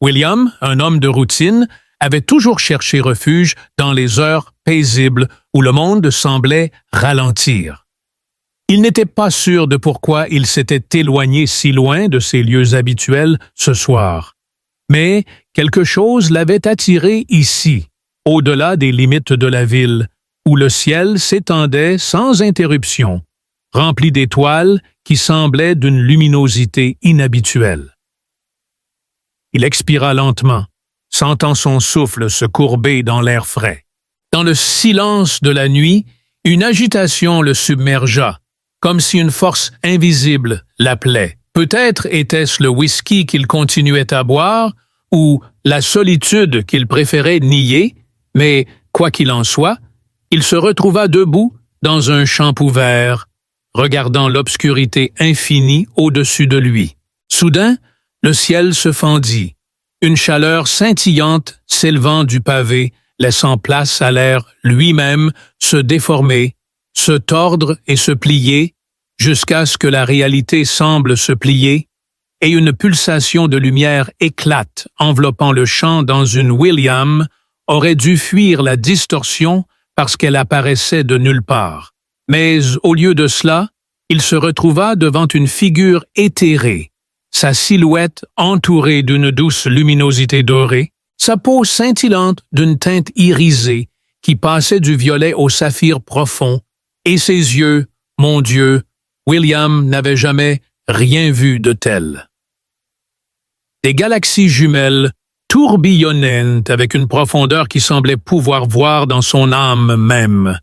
William, un homme de routine, avait toujours cherché refuge dans les heures paisibles où le monde semblait ralentir. Il n'était pas sûr de pourquoi il s'était éloigné si loin de ses lieux habituels ce soir. Mais quelque chose l'avait attiré ici, au-delà des limites de la ville, où le ciel s'étendait sans interruption, rempli d'étoiles qui semblaient d'une luminosité inhabituelle. Il expira lentement, sentant son souffle se courber dans l'air frais. Dans le silence de la nuit, une agitation le submergea, comme si une force invisible l'appelait. Peut-être était-ce le whisky qu'il continuait à boire, ou la solitude qu'il préférait nier, mais, quoi qu'il en soit, il se retrouva debout dans un champ ouvert, regardant l'obscurité infinie au-dessus de lui. Soudain, le ciel se fendit, une chaleur scintillante s'élevant du pavé, laissant place à l'air lui-même se déformer, se tordre et se plier, jusqu'à ce que la réalité semble se plier, et une pulsation de lumière éclate, enveloppant le champ dans une William aurait dû fuir la distorsion parce qu'elle apparaissait de nulle part. Mais au lieu de cela, il se retrouva devant une figure éthérée, sa silhouette entourée d'une douce luminosité dorée, sa peau scintillante d'une teinte irisée qui passait du violet au saphir profond, et ses yeux, mon Dieu, William n'avait jamais rien vu de tel. Des galaxies jumelles tourbillonnaient avec une profondeur qui semblait pouvoir voir dans son âme même.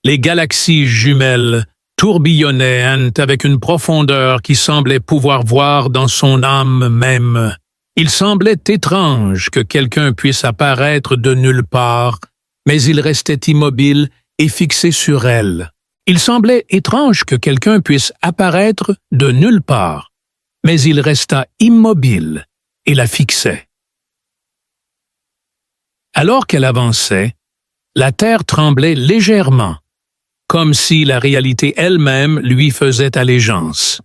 Les galaxies jumelles tourbillonnaient avec une profondeur qui semblait pouvoir voir dans son âme même. Il semblait étrange que quelqu'un puisse apparaître de nulle part, mais il restait immobile et fixé sur elle. Il semblait étrange que quelqu'un puisse apparaître de nulle part, mais il resta immobile et la fixait. Alors qu'elle avançait, la terre tremblait légèrement, comme si la réalité elle-même lui faisait allégeance.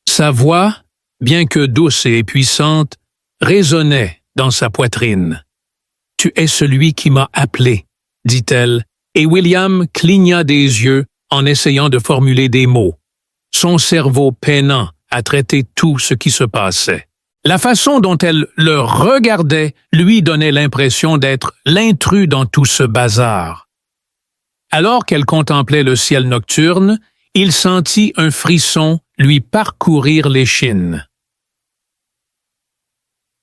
Sa voix, bien que douce et puissante, résonnait dans sa poitrine. « Tu es celui qui m'a appelé », dit-elle, et William cligna des yeux en essayant de formuler des mots, son cerveau peinant à traiter tout ce qui se passait. La façon dont elle le regardait lui donnait l'impression d'être l'intrus dans tout ce bazar. Alors qu'elle contemplait le ciel nocturne, il sentit un frisson lui parcourir l'échine.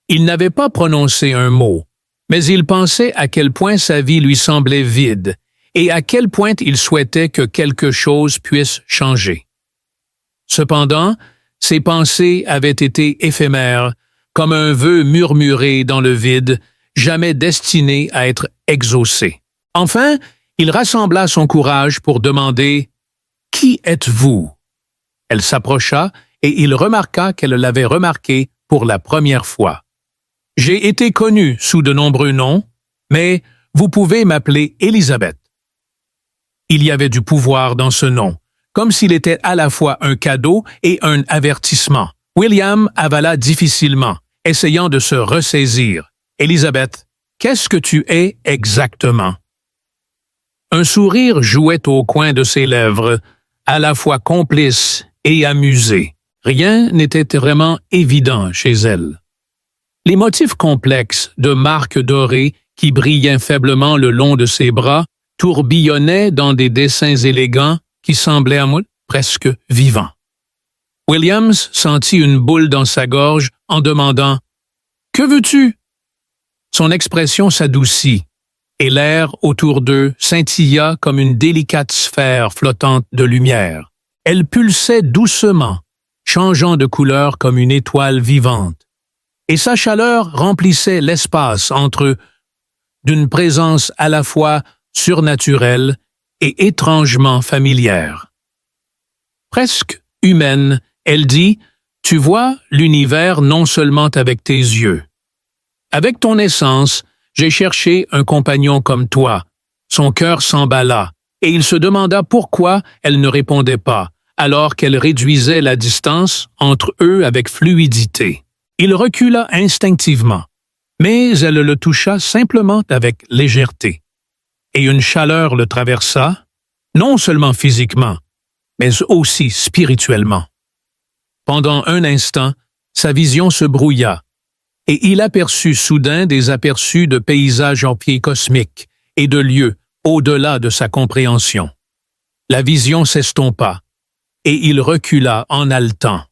Il n'avait pas prononcé un mot, mais il pensait à quel point sa vie lui semblait vide et à quel point il souhaitait que quelque chose puisse changer. Cependant, ses pensées avaient été éphémères, comme un vœu murmuré dans le vide, jamais destiné à être exaucé. Enfin, il rassembla son courage pour demander « Qui êtes-vous » Elle s'approcha et il remarqua qu'elle l'avait remarqué pour la première fois. « J'ai été connue sous de nombreux noms, mais vous pouvez m'appeler Élisabeth. » Il y avait du pouvoir dans ce nom, comme s'il était à la fois un cadeau et un avertissement. William avala difficilement, essayant de se ressaisir. « Élisabeth, qu'est-ce que tu es exactement? » Un sourire jouait au coin de ses lèvres, à la fois complice et amusé. Rien n'était vraiment évident chez elle. Les motifs complexes de marques dorées qui brillaient faiblement le long de ses bras tourbillonnaient dans des dessins élégants qui semblaient presque vivants. Williams sentit une boule dans sa gorge en demandant « Que veux-tu » Son expression s'adoucit, et l'air autour d'eux scintilla comme une délicate sphère flottante de lumière. Elle pulsait doucement, changeant de couleur comme une étoile vivante, et sa chaleur remplissait l'espace entre eux d'une présence à la fois surnaturelle et étrangement familière. Presque humaine, elle dit « Tu vois l'univers non seulement avec tes yeux. Avec ton essence, j'ai cherché un compagnon comme toi. » Son cœur s'emballa, et il se demanda pourquoi elle ne répondait pas, alors qu'elle réduisait la distance entre eux avec fluidité. Il recula instinctivement, mais elle le toucha simplement avec légèreté. Et une chaleur le traversa, non seulement physiquement, mais aussi spirituellement. Pendant un instant, sa vision se brouilla, et il aperçut soudain des aperçus de paysages en pieds cosmiques et de lieux au-delà de sa compréhension. La vision s'estompa, et il recula en haletant.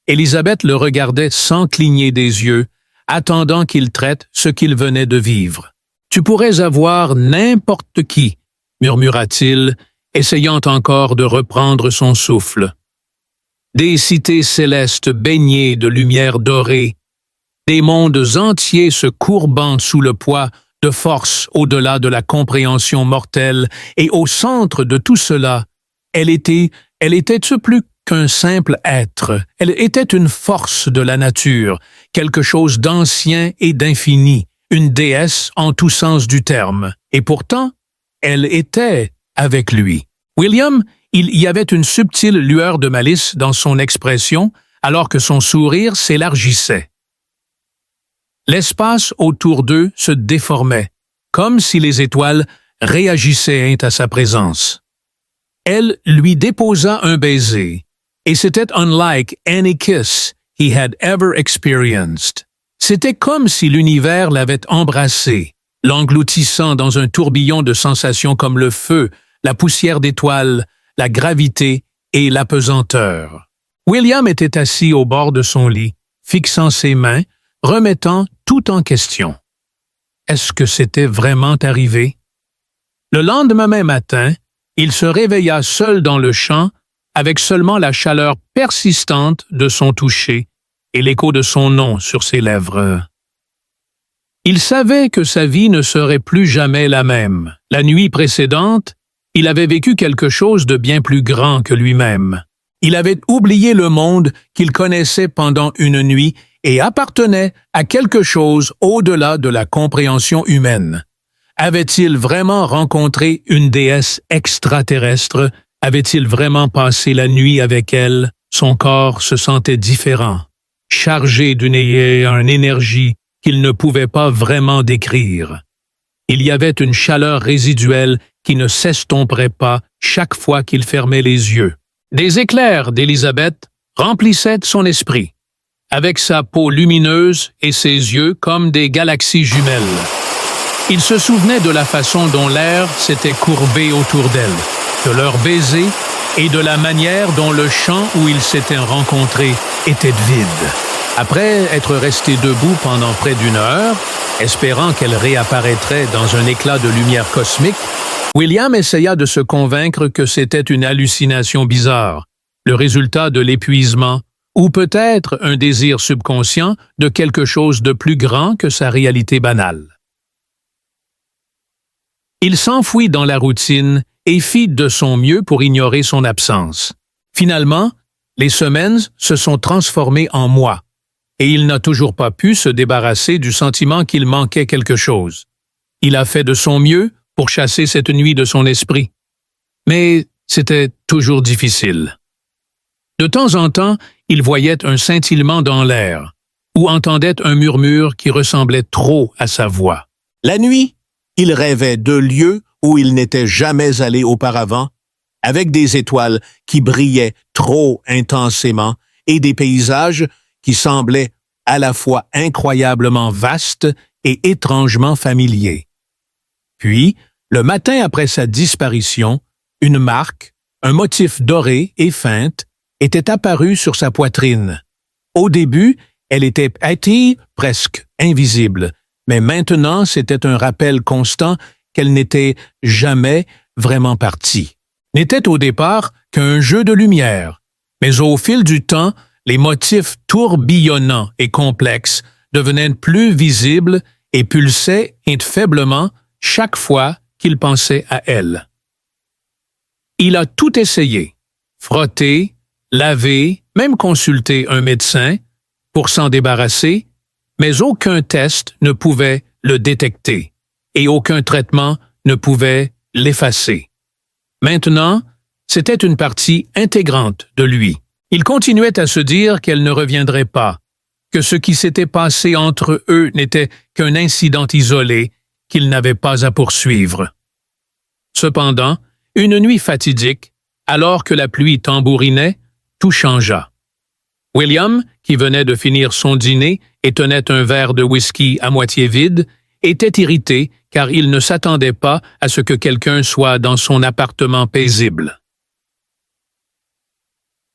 Élisabeth le regardait sans cligner des yeux, attendant qu'il traite ce qu'il venait de vivre. « Tu pourrais avoir n'importe qui », murmura-t-il, essayant encore de reprendre son souffle. Des cités célestes baignées de lumière dorée, des mondes entiers se courbant sous le poids de forces au-delà de la compréhension mortelle, et au centre de tout cela, elle était plus qu'un simple être, elle était une force de la nature, quelque chose d'ancien et d'infini, une déesse en tout sens du terme, et pourtant, elle était avec lui. William, il y avait une subtile lueur de malice dans son expression, alors que son sourire s'élargissait. L'espace autour d'eux se déformait, comme si les étoiles réagissaient à sa présence. Elle lui déposa un baiser, et c'était unlike any kiss he had ever experienced. C'était comme si l'univers l'avait embrassé, l'engloutissant dans un tourbillon de sensations comme le feu, la poussière d'étoiles, la gravité et l'apesanteur. William était assis au bord de son lit, fixant ses mains, remettant tout en question. Est-ce que c'était vraiment arrivé? Le lendemain matin, il se réveilla seul dans le champ, avec seulement la chaleur persistante de son toucher et l'écho de son nom sur ses lèvres. Il savait que sa vie ne serait plus jamais la même. La nuit précédente, il avait vécu quelque chose de bien plus grand que lui-même. Il avait oublié le monde qu'il connaissait pendant une nuit et appartenait à quelque chose au-delà de la compréhension humaine. Avait-il vraiment rencontré une déesse extraterrestre? Avait-il vraiment passé la nuit avec elle? Son corps se sentait différent, chargé d'une énergie qu'il ne pouvait pas vraiment décrire. Il y avait une chaleur résiduelle qui ne s'estomperait pas chaque fois qu'il fermait les yeux. Des éclairs d'Élisabeth remplissaient son esprit, avec sa peau lumineuse et ses yeux comme des galaxies jumelles. Il se souvenait de la façon dont l'air s'était courbé autour d'elle, de leur baiser et de la manière dont le champ où ils s'étaient rencontrés était vide. Après être resté debout pendant près d'une heure, espérant qu'elle réapparaîtrait dans un éclat de lumière cosmique, William essaya de se convaincre que c'était une hallucination bizarre, le résultat de l'épuisement, ou peut-être un désir subconscient de quelque chose de plus grand que sa réalité banale. Il s'enfuit dans la routine et fit de son mieux pour ignorer son absence. Finalement, les semaines se sont transformées en mois, et il n'a toujours pas pu se débarrasser du sentiment qu'il manquait quelque chose. Il a fait de son mieux pour chasser cette nuit de son esprit. Mais c'était toujours difficile. De temps en temps, il voyait un scintillement dans l'air, ou entendait un murmure qui ressemblait trop à sa voix. La nuit, il rêvait de lieux où il n'était jamais allé auparavant, avec des étoiles qui brillaient trop intensément et des paysages qui semblaient à la fois incroyablement vastes et étrangement familiers. Puis, le matin après sa disparition, une marque, un motif doré et feinte, était apparue sur sa poitrine. Au début, elle était presque invisible, mais maintenant c'était un rappel constant qu'elle n'était jamais vraiment partie. N'était au départ qu'un jeu de lumière, mais au fil du temps, les motifs tourbillonnants et complexes devenaient plus visibles et pulsaient faiblement chaque fois qu'il pensait à elle. Il a tout essayé, frotté, lavé, même consulté un médecin pour s'en débarrasser, mais aucun test ne pouvait le détecter et aucun traitement ne pouvait l'effacer. Maintenant, c'était une partie intégrante de lui. Il continuait à se dire qu'elle ne reviendrait pas, que ce qui s'était passé entre eux n'était qu'un incident isolé qu'il n'avait pas à poursuivre. Cependant, une nuit fatidique, alors que la pluie tambourinait, tout changea. William, qui venait de finir son dîner et tenait un verre de whisky à moitié vide, était irrité car il ne s'attendait pas à ce que quelqu'un soit dans son appartement paisible.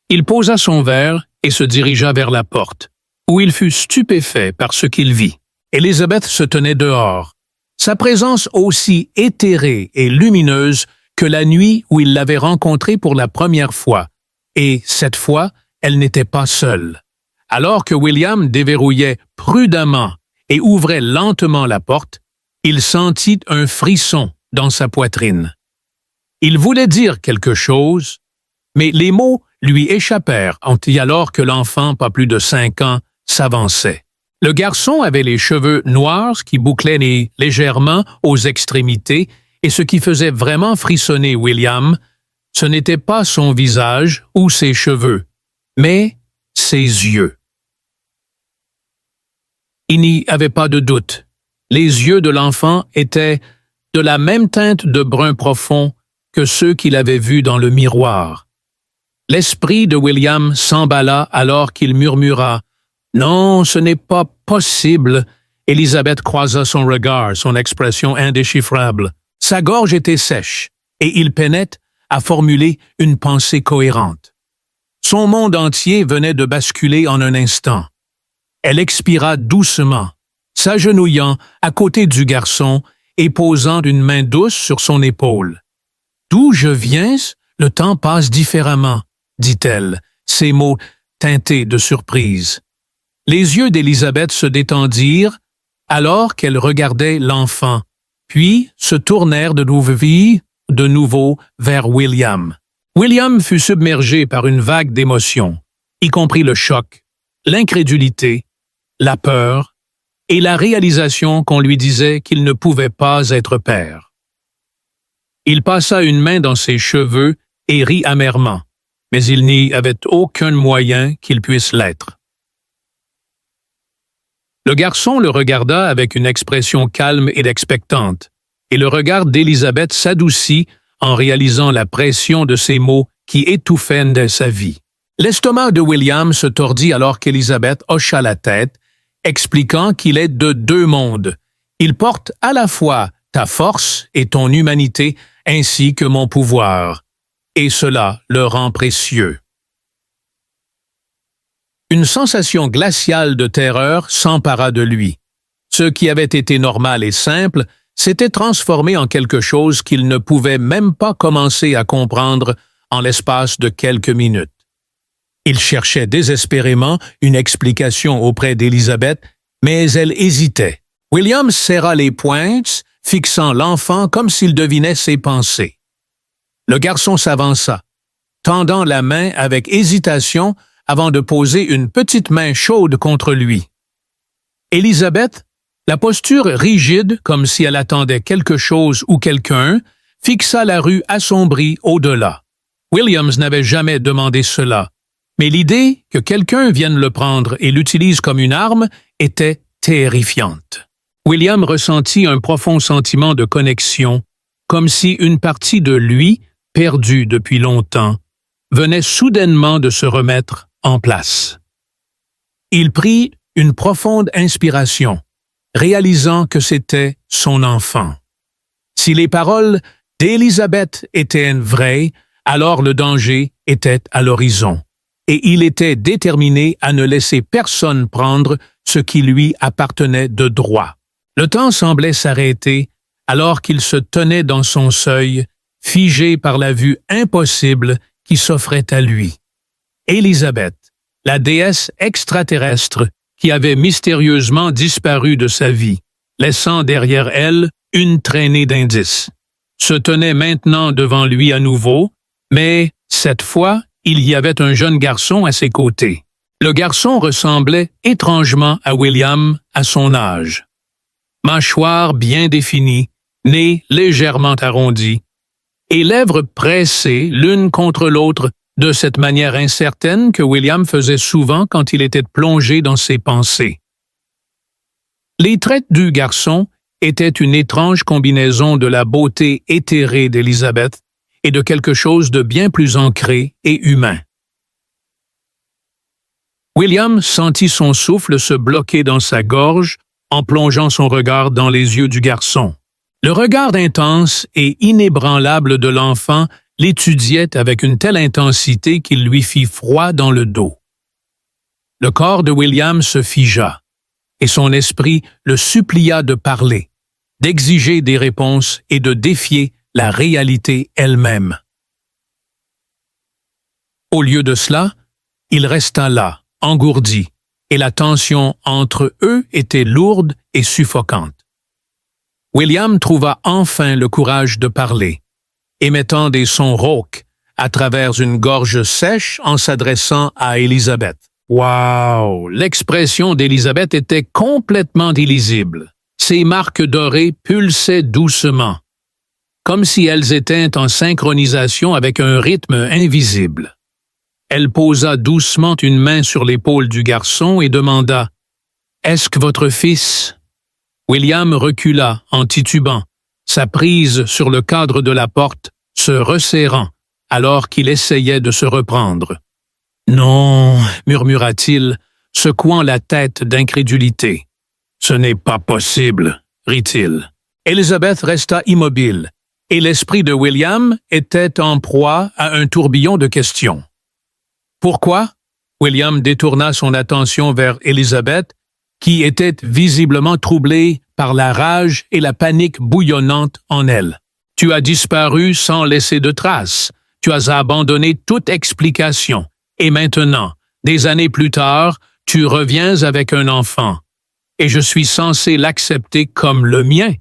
Il posa son verre et se dirigea vers la porte, où il fut stupéfait par ce qu'il vit. Elizabeth se tenait dehors, sa présence aussi éthérée et lumineuse que la nuit où il l'avait rencontrée pour la première fois, et cette fois, elle n'était pas seule. Alors que William déverrouillait prudemment et ouvrait lentement la porte, il sentit un frisson dans sa poitrine. Il voulait dire quelque chose, mais les mots lui échappèrent alors que l'enfant, pas plus de 5 ans, s'avançait. Le garçon avait les cheveux noirs qui bouclaient légèrement aux extrémités, et ce qui faisait vraiment frissonner William, ce n'était pas son visage ou ses cheveux, mais ses yeux. Il n'y avait pas de doute. Les yeux de l'enfant étaient de la même teinte de brun profond que ceux qu'il avait vus dans le miroir. L'esprit de William s'emballa alors qu'il murmura « Non, ce n'est pas possible ». Elizabeth croisa son regard, son expression indéchiffrable. Sa gorge était sèche, et il peinait à formuler une pensée cohérente. Son monde entier venait de basculer en un instant. Elle expira doucement, s'agenouillant à côté du garçon et posant une main douce sur son épaule. « D'où je viens, le temps passe différemment, » dit-elle, ses mots teintés de surprise. Les yeux d'Elizabeth se détendirent alors qu'elle regardait l'enfant, puis se tournèrent de nouveau vers William. William fut submergé par une vague d'émotions, y compris le choc, l'incrédulité, la peur et la réalisation qu'on lui disait qu'il ne pouvait pas être père. Il passa une main dans ses cheveux et rit amèrement, mais il n'y avait aucun moyen qu'il puisse l'être. Le garçon le regarda avec une expression calme et expectante, et le regard d'Elizabeth s'adoucit en réalisant la pression de ces mots qui étouffaient sa vie. L'estomac de William se tordit alors qu'Elizabeth hocha la tête, expliquant qu'il est de 2 mondes. Il porte à la fois ta force et ton humanité, ainsi que mon pouvoir, et cela le rend précieux. Une sensation glaciale de terreur s'empara de lui. Ce qui avait été normal et simple s'était transformé en quelque chose qu'il ne pouvait même pas commencer à comprendre en l'espace de quelques minutes. Il cherchait désespérément une explication auprès d'Elizabeth, mais elle hésitait. William serra les poings, fixant l'enfant comme s'il devinait ses pensées. Le garçon s'avança, tendant la main avec hésitation avant de poser une petite main chaude contre lui. Elizabeth, la posture rigide comme si elle attendait quelque chose ou quelqu'un, fixa la rue assombrie au-delà. Williams n'avait jamais demandé cela, mais l'idée que quelqu'un vienne le prendre et l'utilise comme une arme était terrifiante. William ressentit un profond sentiment de connexion, comme si une partie de lui, perdue depuis longtemps, venait soudainement de se remettre en place. Il prit une profonde inspiration, réalisant que c'était son enfant. Si les paroles d'Elizabeth étaient vraies, alors le danger était à l'horizon, et il était déterminé à ne laisser personne prendre ce qui lui appartenait de droit. Le temps semblait s'arrêter alors qu'il se tenait dans son seuil, figé par la vue impossible qui s'offrait à lui. Elizabeth, la déesse extraterrestre qui avait mystérieusement disparu de sa vie, laissant derrière elle une traînée d'indices, se tenait maintenant devant lui à nouveau, mais cette fois, il y avait un jeune garçon à ses côtés. Le garçon ressemblait étrangement à William à son âge. Mâchoire bien définie, nez légèrement arrondi, et lèvres pressées l'une contre l'autre de cette manière incertaine que William faisait souvent quand il était plongé dans ses pensées. Les traits du garçon étaient une étrange combinaison de la beauté éthérée d'Elizabeth et de quelque chose de bien plus ancré et humain. William sentit son souffle se bloquer dans sa gorge en plongeant son regard dans les yeux du garçon. Le regard intense et inébranlable de l'enfant l'étudiait avec une telle intensité qu'il lui fit froid dans le dos. Le corps de William se figea, et son esprit le supplia de parler, d'exiger des réponses et de défier la réalité elle-même. Au lieu de cela, il resta là, engourdi, et la tension entre eux était lourde et suffocante. William trouva enfin le courage de parler, émettant des sons rauques à travers une gorge sèche en s'adressant à Elizabeth. Wow! L'expression d'Elizabeth était complètement illisible. Ses marques dorées pulsaient doucement, comme si elles étaient en synchronisation avec un rythme invisible. Elle posa doucement une main sur l'épaule du garçon et demanda « Est-ce que votre fils… » William recula en titubant, sa prise sur le cadre de la porte se resserrant alors qu'il essayait de se reprendre. « Non, » murmura-t-il, secouant la tête d'incrédulité. « Ce n'est pas possible, » rit-il. Elizabeth resta immobile, et l'esprit de William était en proie à un tourbillon de questions. Pourquoi? William détourna son attention vers Elizabeth, qui était visiblement troublée par la rage et la panique bouillonnante en elle. Tu as disparu sans laisser de traces. Tu as abandonné toute explication. Et maintenant, des années plus tard, tu reviens avec un enfant. Et je suis censé l'accepter comme le mien,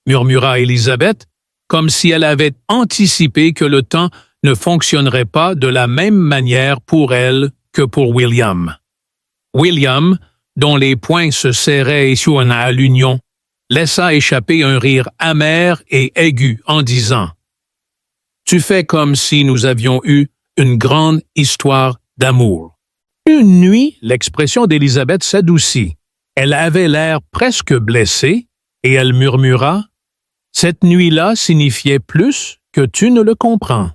murmura Elizabeth, comme si elle avait anticipé que le temps ne fonctionnerait pas de la même manière pour elle que pour William. William, dont les poings se serraient à l'union, laissa échapper un rire amer et aigu en disant « Tu fais comme si nous avions eu une grande histoire d'amour. » Une nuit, l'expression d'Elizabeth s'adoucit. Elle avait l'air presque blessée, et elle murmura « Cette nuit-là signifiait plus que tu ne le comprends. »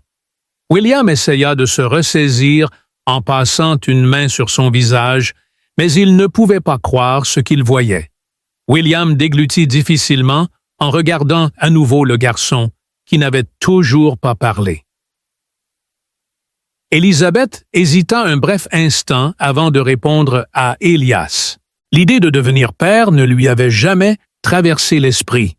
William essaya de se ressaisir en passant une main sur son visage, mais il ne pouvait pas croire ce qu'il voyait. William déglutit difficilement en regardant à nouveau le garçon, qui n'avait toujours pas parlé. Elizabeth hésita un bref instant avant de répondre à Elias. L'idée de devenir père ne lui avait jamais traversé l'esprit,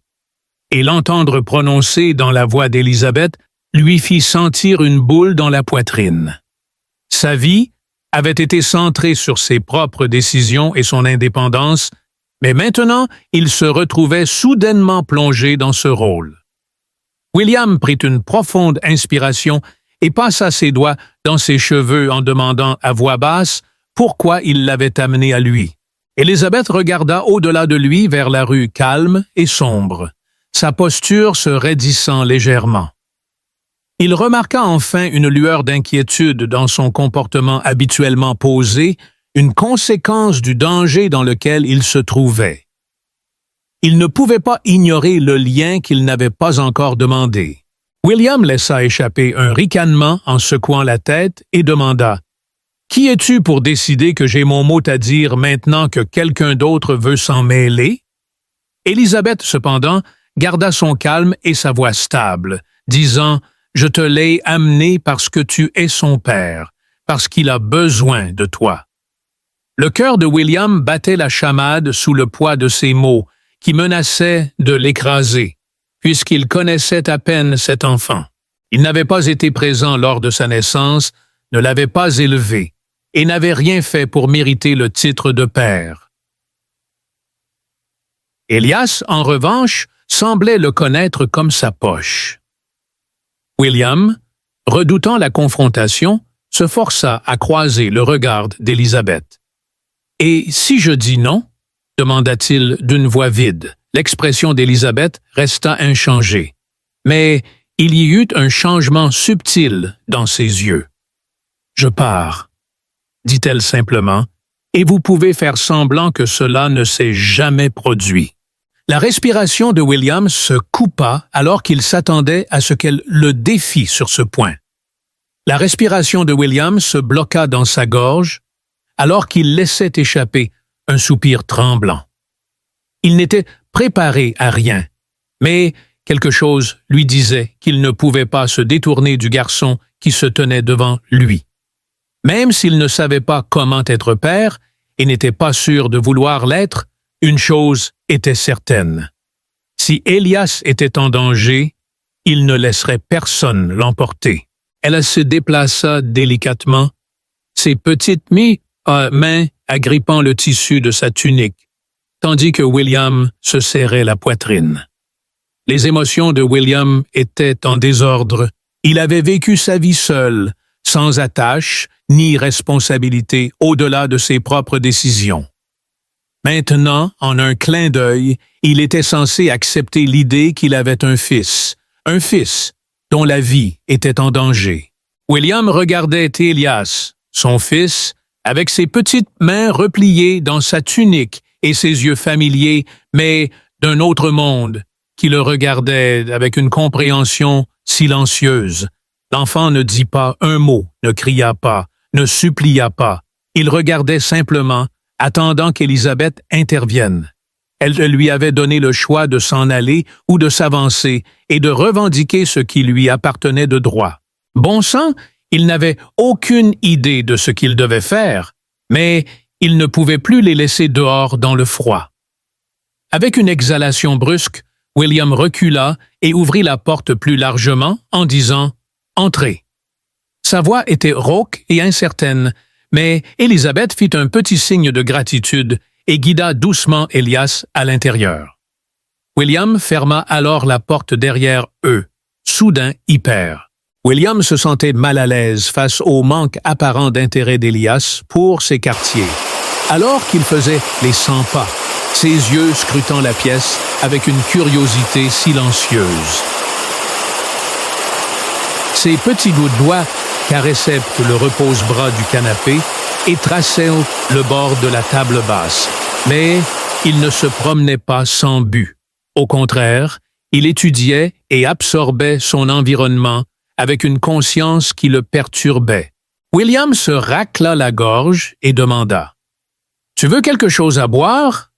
et l'entendre prononcer dans la voix d'Elizabeth lui fit sentir une boule dans la poitrine. Sa vie avait été centrée sur ses propres décisions et son indépendance, mais maintenant il se retrouvait soudainement plongé dans ce rôle. William prit une profonde inspiration et passa ses doigts dans ses cheveux en demandant à voix basse pourquoi il l'avait amené à lui. Elizabeth regarda au-delà de lui vers la rue calme et sombre, sa posture se raidissant légèrement. Il remarqua enfin une lueur d'inquiétude dans son comportement habituellement posé, une conséquence du danger dans lequel il se trouvait. Il ne pouvait pas ignorer le lien qu'il n'avait pas encore demandé. William laissa échapper un ricanement en secouant la tête et demanda « Qui es-tu pour décider que j'ai mon mot à dire maintenant que quelqu'un d'autre veut s'en mêler? » Elizabeth, cependant, garda son calme et sa voix stable, disant « Je te l'ai amené parce que tu es son père, parce qu'il a besoin de toi. » Le cœur de William battait la chamade sous le poids de ces mots, qui menaçaient de l'écraser, puisqu'il connaissait à peine cet enfant. Il n'avait pas été présent lors de sa naissance, ne l'avait pas élevé, et n'avait rien fait pour mériter le titre de père. Elias, en revanche, semblait le connaître comme sa poche. William, redoutant la confrontation, se força à croiser le regard d'Elizabeth. « Et si je dis non ?» demanda-t-il d'une voix vide. L'expression d'Elizabeth resta inchangée, mais il y eut un changement subtil dans ses yeux. Je pars, dit-elle simplement, et vous pouvez faire semblant que cela ne s'est jamais produit. La respiration de William se coupa alors qu'il s'attendait à ce qu'elle le défie sur ce point. La respiration de William se bloqua dans sa gorge alors qu'il laissait échapper un soupir tremblant. Il n'était préparé à rien, mais quelque chose lui disait qu'il ne pouvait pas se détourner du garçon qui se tenait devant lui. Même s'il ne savait pas comment être père et n'était pas sûr de vouloir l'être, une chose était certaine. Si Elias était en danger, il ne laisserait personne l'emporter. Elle se déplaça délicatement, ses petites mains agrippant le tissu de sa tunique, tandis que William se serrait la poitrine. Les émotions de William étaient en désordre. Il avait vécu sa vie seul, sans attache ni responsabilité au-delà de ses propres décisions. Maintenant, en un clin d'œil, il était censé accepter l'idée qu'il avait un fils dont la vie était en danger. William regardait Elias, son fils, avec ses petites mains repliées dans sa tunique et ses yeux familiers, mais d'un autre monde, qui le regardait avec une compréhension silencieuse. L'enfant ne dit pas un mot, ne cria pas, ne supplia pas. Il regardait simplement, attendant qu'Élisabeth intervienne. Elle lui avait donné le choix de s'en aller ou de s'avancer et de revendiquer ce qui lui appartenait de droit. Bon sang, il n'avait aucune idée de ce qu'il devait faire, mais il ne pouvait plus les laisser dehors dans le froid. Avec une exhalation brusque, William recula et ouvrit la porte plus largement en disant « Entrez ». Sa voix était rauque et incertaine, mais Élisabeth fit un petit signe de gratitude et guida doucement Elias à l'intérieur. William ferma alors la porte derrière eux, soudain hyper. William se sentait mal à l'aise face au manque apparent d'intérêt d'Elias pour ses quartiers, alors qu'il faisait les 100 pas, ses yeux scrutant la pièce avec une curiosité silencieuse. Ses petits bouts de doigts caressaient le repose-bras du canapé et traçaient le bord de la table basse, mais il ne se promenait pas sans but. Au contraire, il étudiait et absorbait son environnement avec une conscience qui le perturbait. William se racla la gorge et demanda « Tu veux quelque chose à boire ?»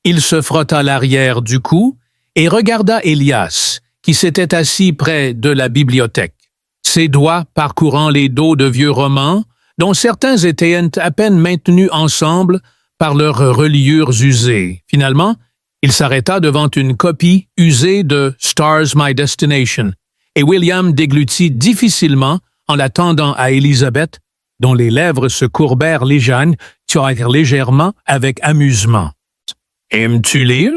Il se frotta l'arrière du cou et regarda Elias, qui s'était assis près de la bibliothèque, ses doigts parcourant les dos de vieux romans, dont certains étaient à peine maintenus ensemble par leurs reliures usées. Finalement, il s'arrêta devant une copie usée de Stars My Destination, et William déglutit difficilement en la tendant à Élisabeth, dont les lèvres se courbèrent légèrement avec amusement. « Aimes-tu lire »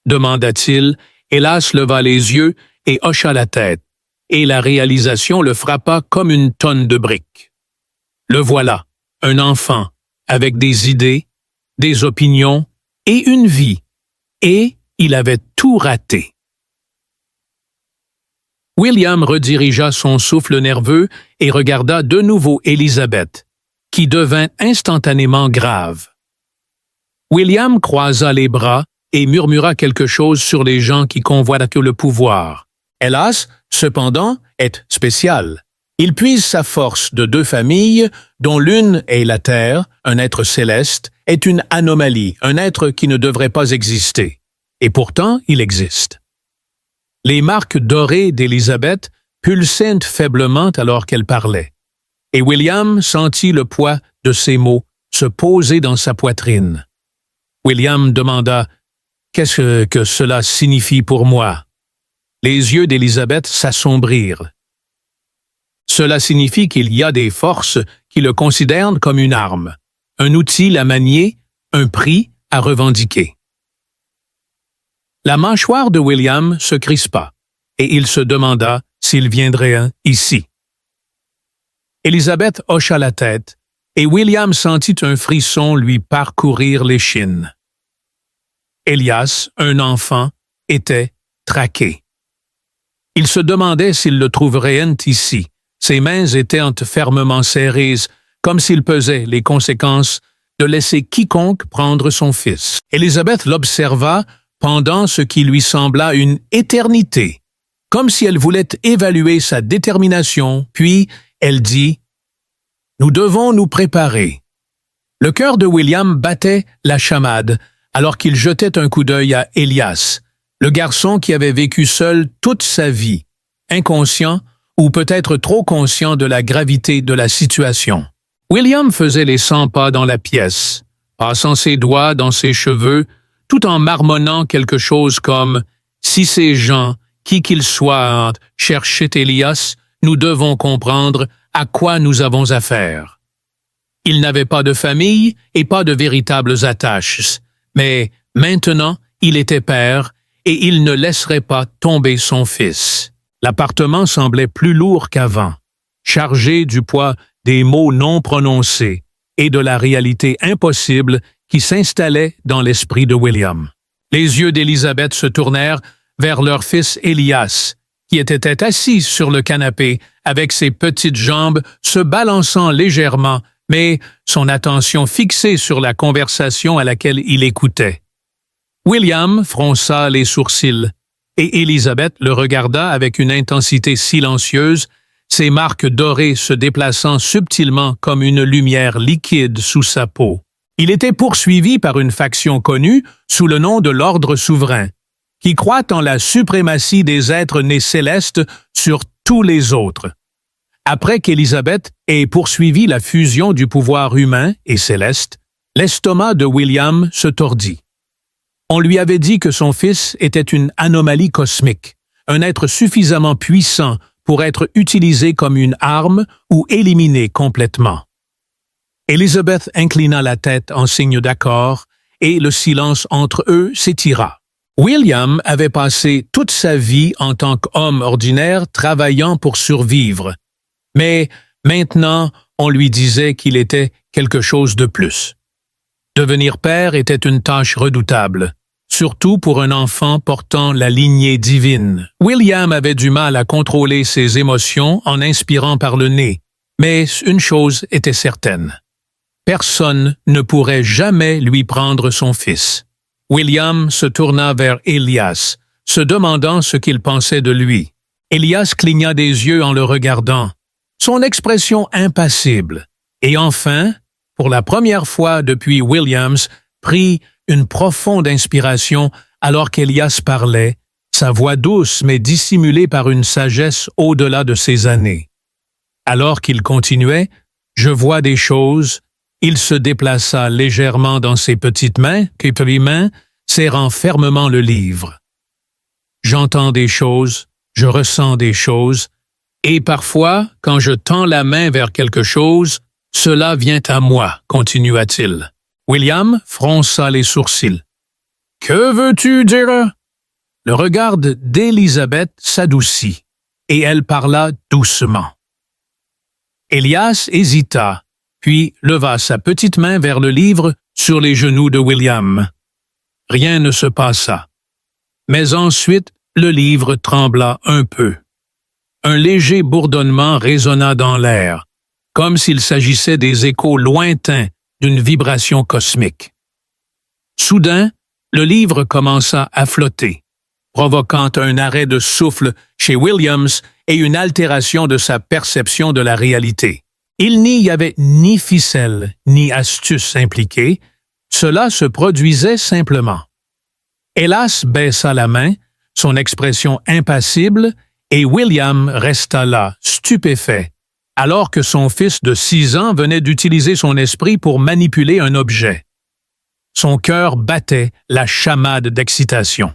demanda-t-il. Hélas leva les yeux et hocha la tête, et la réalisation le frappa comme une tonne de briques. Le voilà, un enfant, avec des idées, des opinions et une vie, et il avait tout raté. William redirigea son souffle nerveux et regarda de nouveau Élisabeth, qui devint instantanément grave. William croisa les bras et murmura quelque chose sur les gens qui convoitent le pouvoir. Hélas, cependant, est spécial. Il puise sa force de deux familles, dont l'une est la Terre, un être céleste, est une anomalie, un être qui ne devrait pas exister. Et pourtant, il existe. Les marques dorées d'Élisabeth pulsaient faiblement alors qu'elle parlait, et William sentit le poids de ses mots se poser dans sa poitrine. William demanda « Qu'est-ce que cela signifie pour moi ?» Les yeux d'Élisabeth s'assombrirent. Cela signifie qu'il y a des forces qui le considèrent comme une arme, un outil à manier, un prix à revendiquer. La mâchoire de William se crispa, et il se demanda s'il viendrait un ici. Élisabeth hocha la tête, et William sentit un frisson lui parcourir l'échine. Elias, un enfant, était traqué. Il se demandait s'il le trouverait ici, Ses mains étaient fermement serrées, comme s'il pesait les conséquences de laisser quiconque prendre son fils. Élisabeth l'observa pendant ce qui lui sembla une éternité, comme si elle voulait évaluer sa détermination, puis elle dit « Nous devons nous préparer ». Le cœur de William battait la chamade alors qu'il jetait un coup d'œil à Elias, le garçon qui avait vécu seul toute sa vie, inconscient ou peut-être trop conscient de la gravité de la situation. William faisait les 100 pas dans la pièce, passant ses doigts dans ses cheveux, tout en marmonnant quelque chose comme « Si ces gens, qui qu'ils soient, cherchaient Elias, nous devons comprendre à quoi nous avons affaire. » Il n'avait pas de famille et pas de véritables attaches, mais maintenant il était père et il ne laisserait pas tomber son fils. L'appartement semblait plus lourd qu'avant, chargé du poids des mots non prononcés et de la réalité impossible qui s'installait dans l'esprit de William. Les yeux d'Élisabeth se tournèrent vers leur fils Elias, qui était assis sur le canapé avec ses petites jambes se balançant légèrement, mais son attention fixée sur la conversation à laquelle il écoutait. William fronça les sourcils, et Élisabeth le regarda avec une intensité silencieuse, ses marques dorées se déplaçant subtilement comme une lumière liquide sous sa peau. Il était poursuivi par une faction connue sous le nom de l'Ordre souverain, qui croit en la suprématie des êtres nés célestes sur tous les autres. Après qu'Élisabeth ait poursuivi la fusion du pouvoir humain et céleste, l'estomac de William se tordit. On lui avait dit que son fils était une anomalie cosmique, un être suffisamment puissant pour être utilisé comme une arme ou éliminé complètement. Élisabeth inclina la tête en signe d'accord et le silence entre eux s'étira. William avait passé toute sa vie en tant qu'homme ordinaire travaillant pour survivre, mais maintenant on lui disait qu'il était quelque chose de plus. Devenir père était une tâche redoutable, surtout pour un enfant portant la lignée divine. William avait du mal à contrôler ses émotions en inspirant par le nez, mais une chose était certaine. Personne ne pourrait jamais lui prendre son fils. William se tourna vers Elias, se demandant ce qu'il pensait de lui. Elias cligna des yeux en le regardant, son expression impassible, et enfin, pour la première fois depuis Williams, prit une profonde inspiration alors qu'Elias parlait, sa voix douce mais dissimulée par une sagesse au-delà de ses années. Alors qu'il continuait, « Je vois des choses », il se déplaça légèrement dans ses petites mains, serrant fermement le livre. « J'entends des choses, je ressens des choses, et parfois, quand je tends la main vers quelque chose, cela vient à moi, continua-t-il. William fronça les sourcils. « Que veux-tu dire? » Le regard d'Élisabeth s'adoucit, et elle parla doucement. Elias hésita, puis leva sa petite main vers le livre sur les genoux de William. Rien ne se passa. Mais ensuite, le livre trembla un peu. Un léger bourdonnement résonna dans l'air, comme s'il s'agissait des échos lointains d'une vibration cosmique. Soudain, le livre commença à flotter, provoquant un arrêt de souffle chez Williams et une altération de sa perception de la réalité. Il n'y avait ni ficelle ni astuce impliquée, cela se produisait simplement. Hélas baissa la main, son expression impassible, et William resta là, stupéfait, alors que son fils de 6 ans venait d'utiliser son esprit pour manipuler un objet. Son cœur battait la chamade d'excitation.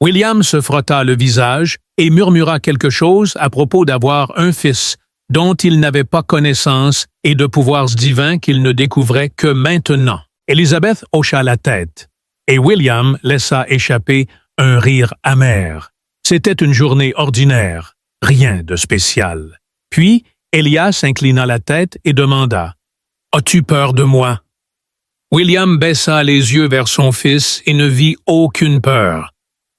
William se frotta le visage et murmura quelque chose à propos d'avoir un fils dont il n'avait pas connaissance et de pouvoirs divins qu'il ne découvrait que maintenant. Élisabeth hocha la tête, et William laissa échapper un rire amer. C'était une journée ordinaire, rien de spécial. Puis, Elias inclina la tête et demanda « As-tu peur de moi? » William baissa les yeux vers son fils et ne vit aucune peur.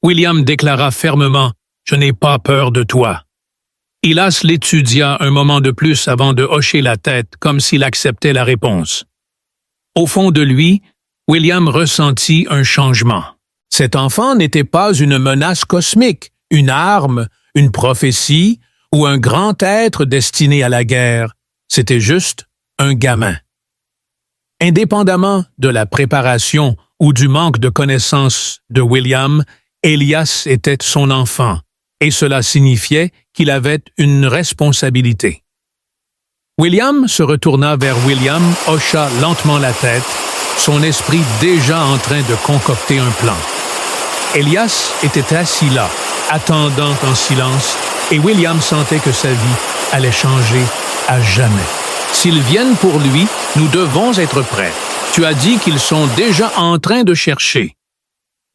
William déclara fermement « Je n'ai pas peur de toi. » Elias l'étudia un moment de plus avant de hocher la tête comme s'il acceptait la réponse. Au fond de lui, William ressentit un changement. Cet enfant n'était pas une menace cosmique, une arme, une prophétie ou un grand être destiné à la guerre. C'était juste un gamin. Indépendamment de la préparation ou du manque de connaissances de William, Elias était son enfant, et cela signifiait qu'il avait une responsabilité. William se retourna vers William, hocha lentement la tête, son esprit déjà en train de concocter un plan. Elias était assis là, attendant en silence, et William sentait que sa vie allait changer à jamais. S'ils viennent pour lui, nous devons être prêts. Tu as dit qu'ils sont déjà en train de chercher.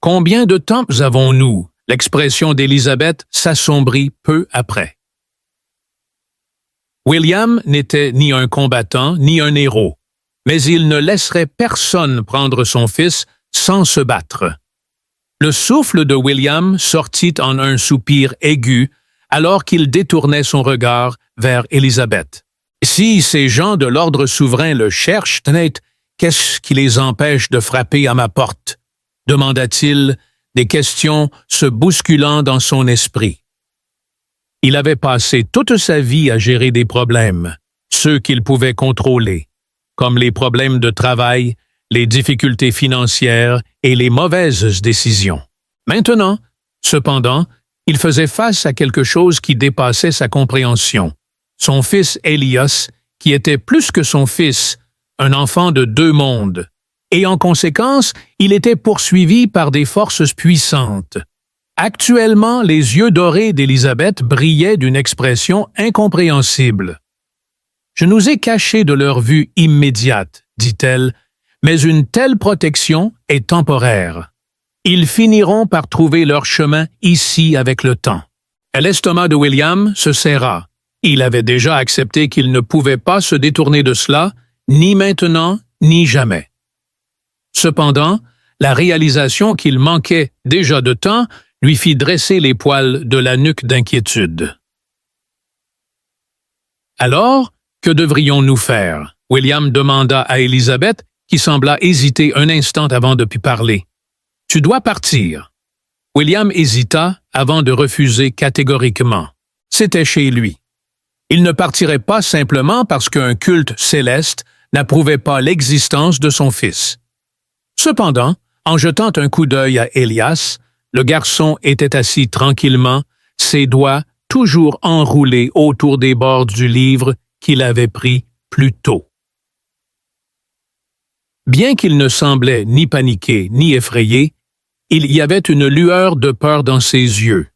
Combien de temps avons-nous? L'expression d'Élisabeth s'assombrit peu après. William n'était ni un combattant ni un héros, mais il ne laisserait personne prendre son fils sans se battre. Le souffle de William sortit en un soupir aigu alors qu'il détournait son regard vers Élisabeth. Si ces gens de l'ordre souverain le cherchent, Nate, qu'est-ce qui les empêche de frapper à ma porte? Demanda-t-il, des questions se bousculant dans son esprit. Il avait passé toute sa vie à gérer des problèmes, ceux qu'il pouvait contrôler, comme les problèmes de travail, les difficultés financières et les mauvaises décisions. Maintenant, cependant, il faisait face à quelque chose qui dépassait sa compréhension. Son fils Elias, qui était plus que son fils, un enfant de deux mondes, et en conséquence, il était poursuivi par des forces puissantes. Actuellement, les yeux dorés d'Élisabeth brillaient d'une expression incompréhensible. « Je nous ai cachés de leur vue immédiate, dit-elle, mais une telle protection est temporaire. Ils finiront par trouver leur chemin ici avec le temps. » L'estomac de William se serra. Il avait déjà accepté qu'il ne pouvait pas se détourner de cela, ni maintenant, ni jamais. Cependant, la réalisation qu'il manquait déjà de temps lui fit dresser les poils de la nuque d'inquiétude. « Alors, que devrions-nous faire? » William demanda à Élisabeth, qui sembla hésiter un instant avant de parler. « Tu dois partir. » William hésita avant de refuser catégoriquement. C'était chez lui. Il ne partirait pas simplement parce qu'un culte céleste n'approuvait pas l'existence de son fils. Cependant, en jetant un coup d'œil à Elias, le garçon était assis tranquillement, ses doigts toujours enroulés autour des bords du livre qu'il avait pris plus tôt. Bien qu'il ne semblait ni paniqué ni effrayé, il y avait une lueur de peur dans ses yeux.